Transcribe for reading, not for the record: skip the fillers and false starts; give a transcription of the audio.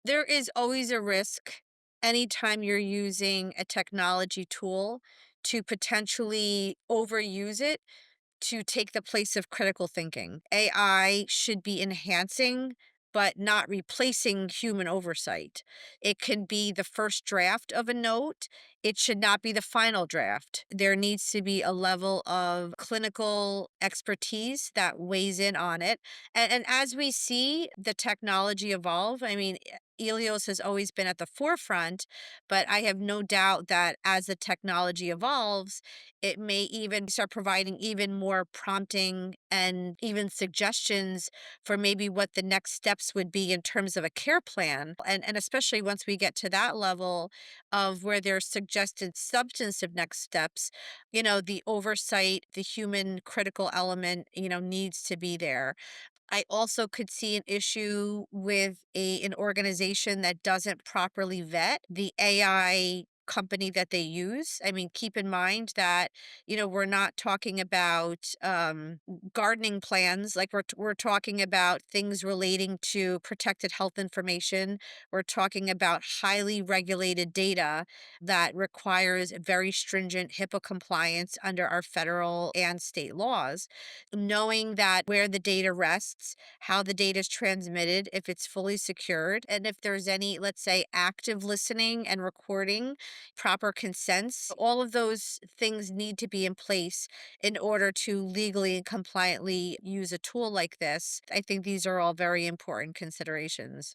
There is always a risk anytime you're using a technology tool to potentially overuse it to take the place of critical thinking. AI should be enhancing, but not replacing human oversight. It can be the first draft of a note. It should not be the final draft. There needs to be a level of clinical expertise that weighs in on it. And as we see the technology evolve, I mean, Elios has always been at the forefront, but I have no doubt that as the technology evolves, it may even start providing even more prompting and even suggestions for maybe what the next steps would be in terms of a care plan. And especially once we get to that level of where there's suggested substantive next steps, the oversight, the human critical element, needs to be there. I also could see an issue with an organization that doesn't properly vet the AI company that they use. I mean, keep in mind that, we're not talking about gardening plans, like we're talking about things relating to protected health information. We're talking about highly regulated data that requires very stringent HIPAA compliance under our federal and state laws. Knowing that where the data rests, how the data is transmitted, if it's fully secured, and if there's any, let's say, active listening and recording, proper consents, all of those things need to be in place in order to legally and compliantly use a tool like this. I think these are all very important considerations.